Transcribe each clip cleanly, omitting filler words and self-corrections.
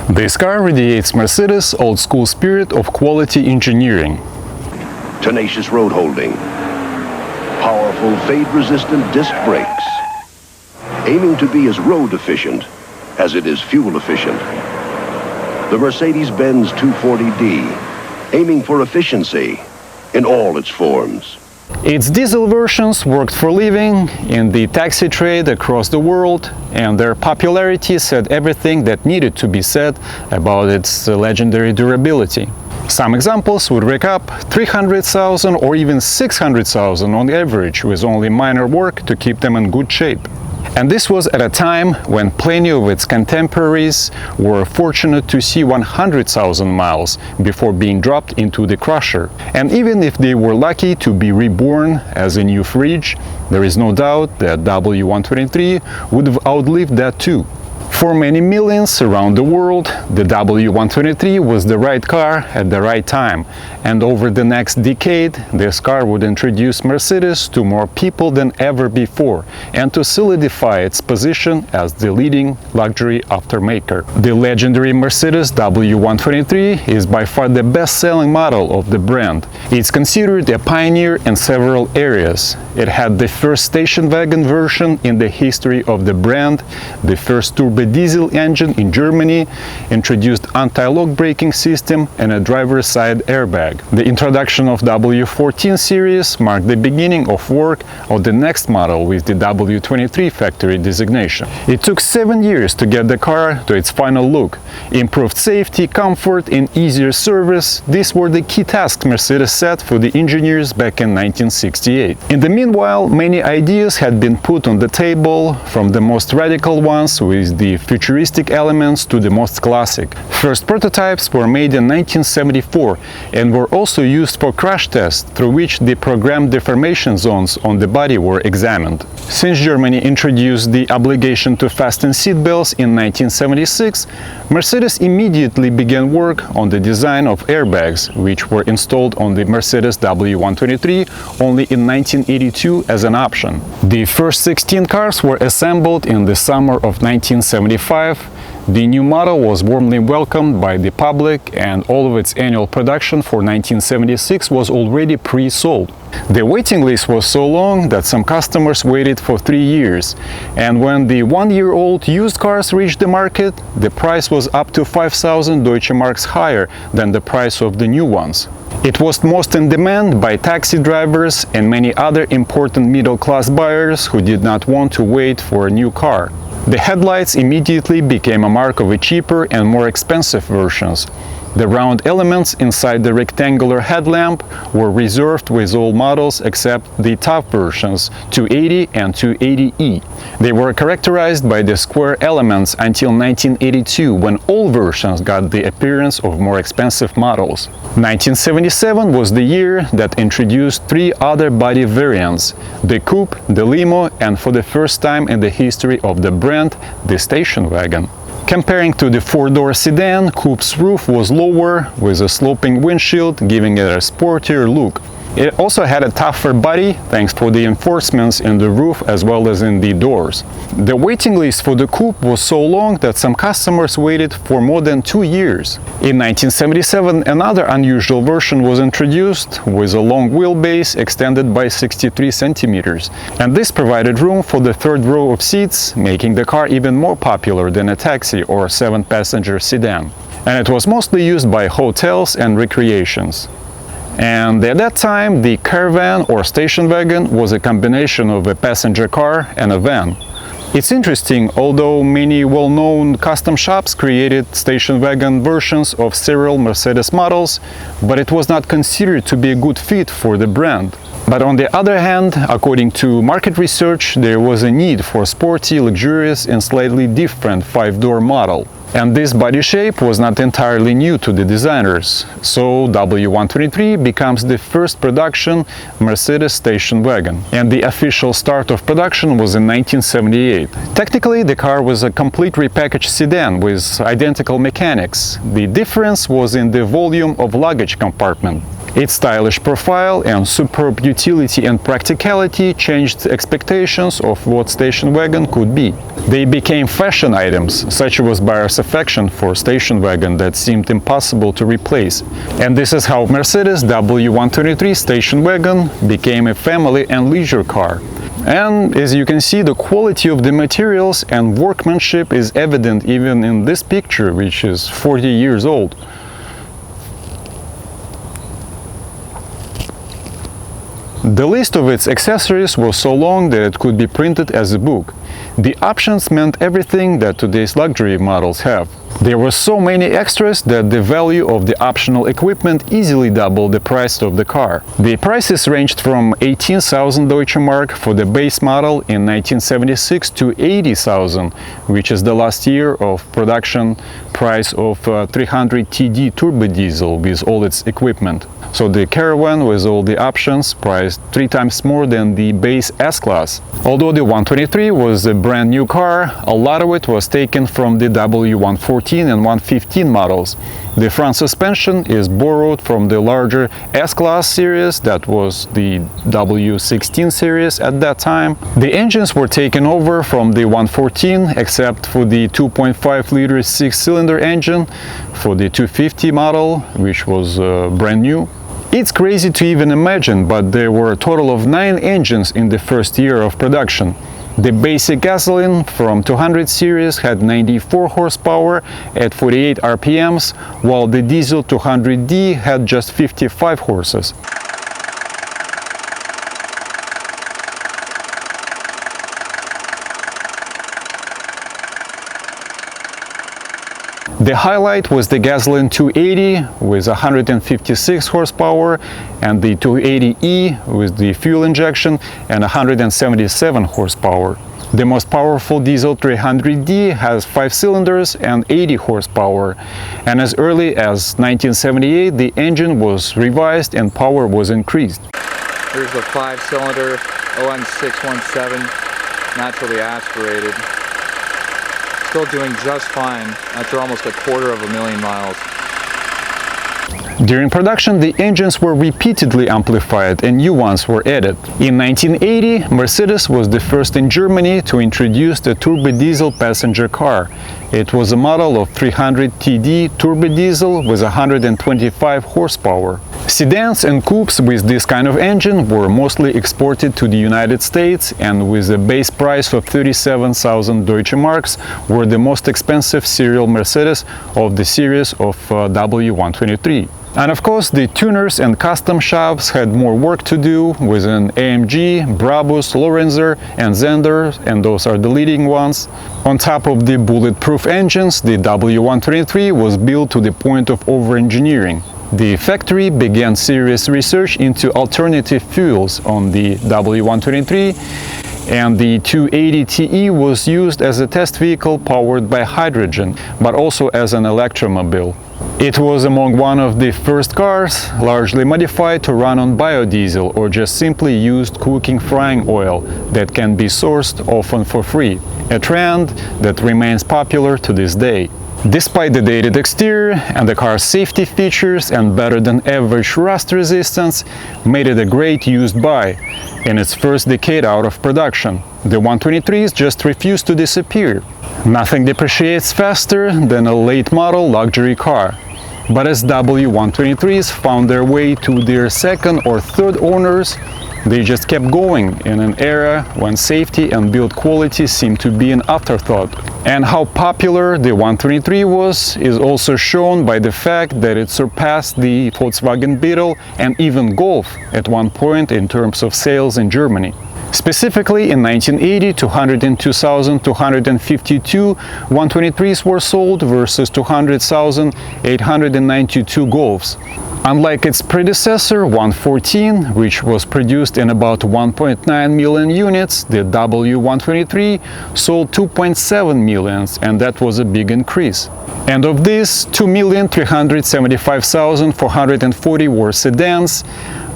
This car radiates Mercedes' old-school spirit of quality engineering. Tenacious road holding, powerful fade-resistant disc brakes, aiming to be as road efficient as it is fuel efficient. The Mercedes-Benz 240D, aiming for efficiency in all its forms. Its diesel versions worked for living in the taxi trade across the world, and their popularity said everything that needed to be said about its legendary durability. Some examples would rack up 300,000 or even 600,000 on average, with only minor work to keep them in good shape. And this was at a time when plenty of its contemporaries were fortunate to see 100,000 miles before being dropped into the crusher. And even if they were lucky to be reborn as a new fridge, there is no doubt that W123 would have outlived that too. For many millions around the world, the W123 was the right car at the right time, and over the next decade, this car would introduce Mercedes to more people than ever before, and to solidify its position as the leading luxury automaker. The legendary Mercedes W123 is by far the best-selling model of the brand. It's considered a pioneer in several areas. It had the first station wagon version in the history of the brand, the first turbo diesel engine in Germany, introduced anti-lock braking system and a driver's side airbag. The introduction of W14 series marked the beginning of work on the next model with the W23 factory designation. It took 7 years to get the car to its final look. Improved safety, comfort and easier service, these were the key tasks Mercedes set for the engineers back in 1968. In the meanwhile, many ideas had been put on the table, from the most radical ones with the futuristic elements to the most classic. First prototypes were made in 1974 and were also used for crash tests, through which the programmed deformation zones on the body were examined. Since Germany introduced the obligation to fasten seatbelts in 1976, Mercedes immediately began work on the design of airbags, which were installed on the Mercedes W123 only in 1982 as an option. The first 16 cars were assembled in the summer of 1975. The new model was warmly welcomed by the public, and all of its annual production for 1976 was already pre-sold. The waiting list was so long that some customers waited for 3 years, and when the one-year-old used cars reached the market, the price was up to 5,000 Deutsche Marks higher than the price of the new ones. It was most in demand by taxi drivers and many other important middle-class buyers who did not want to wait for a new car. The headlights immediately became a mark of a cheaper and more expensive versions. The round elements inside the rectangular headlamp were reserved with all models except the top versions, 280 and 280e. They were characterized by the square elements until 1982, when all versions got the appearance of more expensive models. 1977 was the year that introduced 3 other body variants: the coupe, the limo, and for the first time in the history of the brand, the station wagon. Comparing to the 4-door sedan, coupe's roof was lower, with a sloping windshield, giving it a sportier look. It also had a tougher body, thanks to the reinforcements in the roof as well as in the doors. The waiting list for the coupe was so long that some customers waited for more than 2 years. In 1977, another unusual version was introduced, with a long wheelbase extended by 63 centimeters. And this provided room for the third row of seats, making the car even more popular than a taxi or 7-passenger sedan. And it was mostly used by hotels and recreations. And at that time, the caravan or station wagon was a combination of a passenger car and a van. It's interesting, although many well-known custom shops created station wagon versions of several Mercedes models, but it was not considered to be a good fit for the brand. But on the other hand, according to market research, there was a need for a sporty, luxurious and slightly different 5-door model. And this body shape was not entirely new to the designers, so W123 becomes the first production Mercedes station wagon. And the official start of production was in 1978. Technically, the car was a complete repackaged sedan with identical mechanics. The difference was in the volume of luggage compartment. Its stylish profile and superb utility and practicality changed expectations of what station wagon could be. They became fashion items, such was buyers' affection for station wagon that seemed impossible to replace. And this is how Mercedes W123 station wagon became a family and leisure car. And as you can see, the quality of the materials and workmanship is evident even in this picture, which is 40 years old. The list of its accessories was so long that it could be printed as a book. The options meant everything that today's luxury models have. There were so many extras that the value of the optional equipment easily doubled the price of the car. The prices ranged from 18,000 Deutsche Mark for the base model in 1976 to 80,000, which is the last year of production price of 300 TD turbo diesel with all its equipment. So the Caravan with all the options priced 3 times more than the base S-Class. Although the 123 was a brand new car, a lot of it was taken from the W114 and 115 models. The front suspension is borrowed from the larger S-Class series, that was the W16 series at that time. The engines were taken over from the 114 except for the 2.5-liter 6-cylinder engine for the 250 model, which was brand new. It's crazy to even imagine, but there were a total of 9 engines in the first year of production. The basic gasoline from 200 series had 94 horsepower at 48 RPMs, while the diesel 200D had just 55 horses. The highlight was the gasoline 280 with 156 horsepower and the 280E with the fuel injection and 177 horsepower. The most powerful diesel 300D has 5 cylinders and 80 horsepower, and as early as 1978 the engine was revised and power was increased. Here's the 5-cylinder ON617, naturally aspirated. Still doing just fine after almost 250,000 miles. During production, the engines were repeatedly amplified and new ones were added. In 1980, Mercedes was the first in Germany to introduce the turbo diesel passenger car. It was a model of 300 TD turbo diesel with 125 horsepower. Sedans and coupes with this kind of engine were mostly exported to the United States, and with a base price of 37,000 Deutsche Marks were the most expensive serial Mercedes of the series of W123. And of course, the tuners and custom shops had more work to do with an AMG, Brabus, Lorenzer and Zender, and those are the leading ones. On top of the bulletproof engines, the W123 was built to the point of over-engineering. The factory began serious research into alternative fuels on the W123, and the 280TE was used as a test vehicle powered by hydrogen, but also as an electromobile. It was among one of the first cars largely modified to run on biodiesel or just simply used cooking frying oil that can be sourced often for free, a trend that remains popular to this day. Despite the dated exterior and the car's safety features and better than average rust resistance made it a great used buy in its first decade out of production. The 123s just refused to disappear. Nothing depreciates faster than a late model luxury car. But as W123s found their way to their second or third owners, they just kept going in an era when safety and build quality seemed to be an afterthought. And how popular the 123 was is also shown by the fact that it surpassed the Volkswagen Beetle and even Golf at one point in terms of sales in Germany. Specifically, in 1980, 202,252 123s were sold versus 200,892 Golfs. Unlike its predecessor, 114, which was produced in about 1.9 million units, the W123 sold 2.7 million, and that was a big increase. And of these, 2,375,440 were sedans,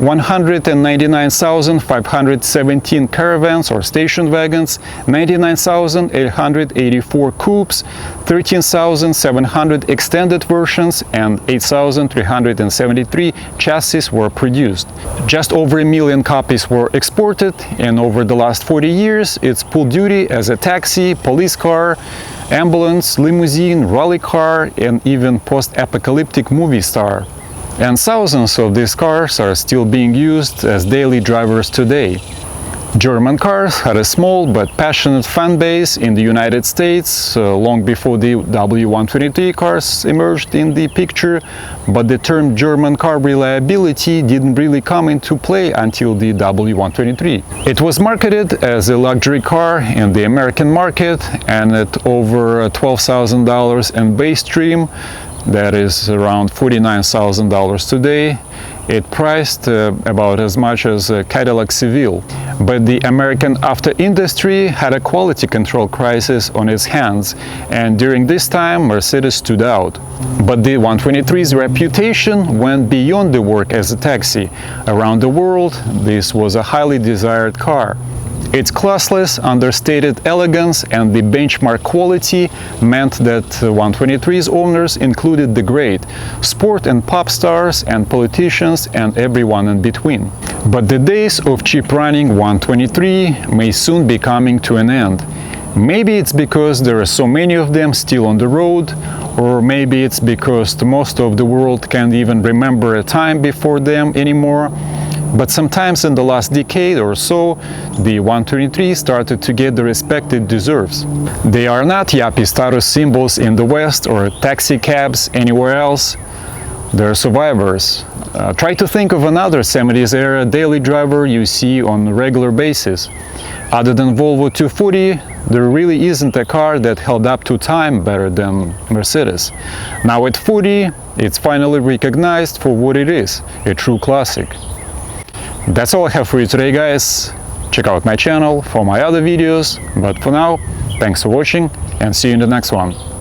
199,517 caravans or station wagons, 99,884 coupes, 13,700 extended versions, and 8,373 chassis were produced. Just over 1 million copies were exported, and over the last 40 years, it's pulled duty as a taxi, police car, ambulance, limousine, rally car, and even post-apocalyptic movie star. And thousands of these cars are still being used as daily drivers today. German cars had a small but passionate fan base in the United States long before the W123 cars emerged in the picture, but the term German car reliability didn't really come into play until the W123. It was marketed as a luxury car in the American market, and at over $12,000 in base trim, that is around $49,000 today, it priced about as much as a Cadillac Seville. But the American auto industry had a quality control crisis on its hands, and during this time Mercedes stood out. But the 123's reputation went beyond the work as a taxi. Around the world, this was a highly desired car. Its classless, understated elegance and the benchmark quality meant that 123's owners included the great sport and pop stars and politicians and everyone in between. But the days of cheap-running 123 may soon be coming to an end. Maybe it's because there are so many of them still on the road, or maybe it's because most of the world can't even remember a time before them anymore. But sometimes in the last decade or so, the 123 started to get the respect it deserves. They are not yuppie status symbols in the West or taxi cabs anywhere else. They're survivors. Try to think of another 70s era daily driver you see on a regular basis. Other than Volvo 240, there really isn't a car that held up to time better than Mercedes. Now at 40, it's finally recognized for what it is, a true classic. That's all I have for you today, guys. Check out my channel for my other videos, but for now, thanks for watching and see you in the next one.